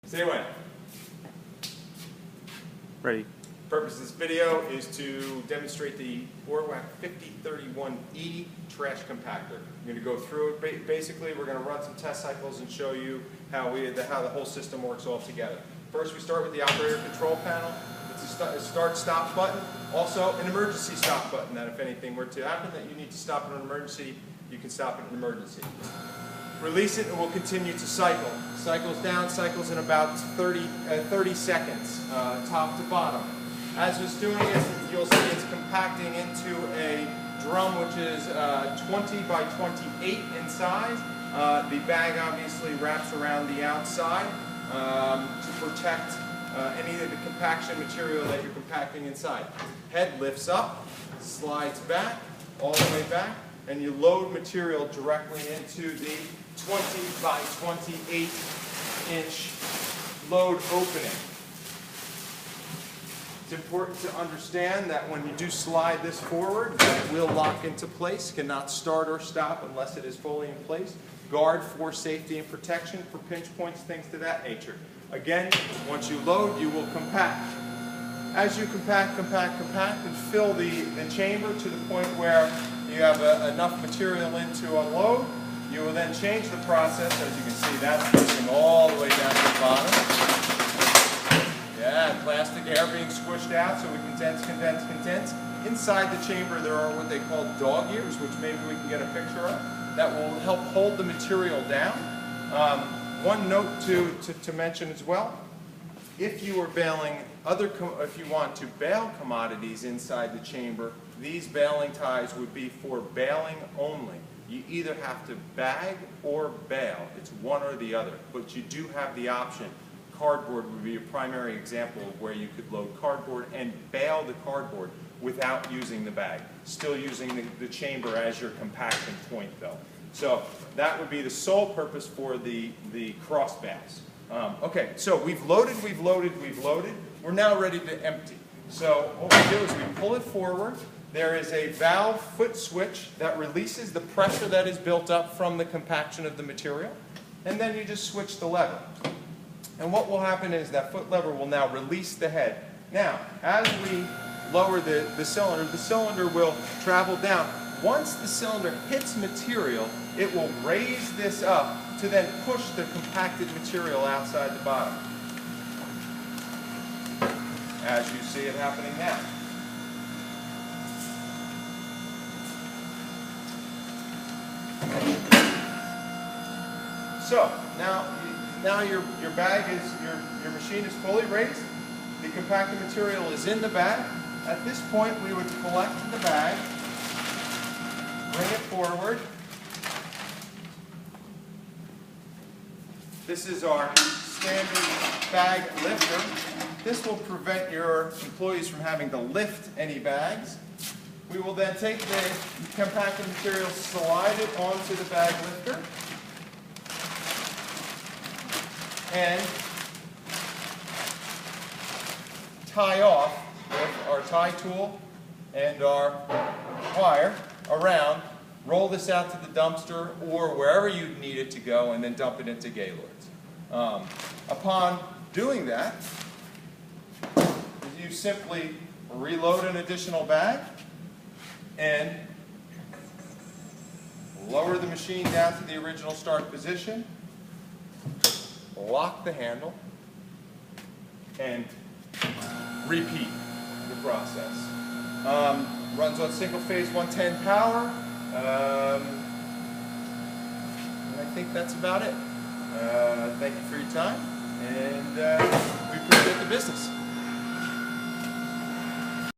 Say when. Ready. Purpose of this video is to demonstrate the Orwak 5031E trash compactor. I'm going to go through it. Basically, we're going to run some test cycles and show you how the whole system works all together. First, we start with the operator control panel. It's a start-stop button. Also, an emergency stop button that if anything were to happen that you need to stop in an emergency, you can stop in an emergency. Release it and we'll continue to cycle. Cycles down, cycles in about 30 seconds, top to bottom. As it's doing this, you'll see it's compacting into a drum which is 20 by 28 in size. The bag obviously wraps around the outside to protect any of the compaction material that you're compacting inside. Head lifts up, slides back, all the way back, and you load material directly into the 20 by 28 inch load opening. It's important to understand that when you do slide this forward, it will lock into place, cannot start or stop unless it is fully in place. Guard for safety and protection for pinch points, things to that nature. Again, once you load, you will compact. As you compact, and fill the chamber to the point where you have enough material in to unload, you will then change the process. As you can see, that's pushing all the way down to the bottom. Yeah, plastic air being squished out, so we condense. Inside the chamber there are what they call dog ears, which maybe we can get a picture of, that will help hold the material down. One note to mention as well, if you are baling if you want to bale commodities inside the chamber, these baling ties would be for baling only. You either have to bag or bale. It's one or the other, but you do have the option. Cardboard would be a primary example of where you could load cardboard and bale the cardboard without using the bag. Still using the chamber as your compaction point though. So that would be the sole purpose for the cross bales. Okay, so we've loaded. We're now ready to empty. So what we do is we pull it forward. There is a valve foot switch that releases the pressure that is built up from the compaction of the material. And then you just switch the lever. And what will happen is that foot lever will now release the head. Now, as we lower the cylinder will travel down. Once the cylinder hits material, it will raise this up to then push the compacted material outside the bottom. As you see it happening now. So, now your bag is, your machine is fully raised. The compacted material is in the bag. At this point, we would collect the bag, bring it forward. This is our standard bag lifter. This will prevent your employees from having to lift any bags. We will then take the compacted material, slide it onto the bag lifter, and tie off with our tie tool and our wire around, roll this out to the dumpster or wherever you need it to go, and then dump it into Gaylord's. Upon doing that, you simply reload an additional bag and lower the machine down to the original start position, lock the handle, and repeat the process. Runs on single phase 110 power, and I think that's about it. Thank you for your time, and we appreciate the business.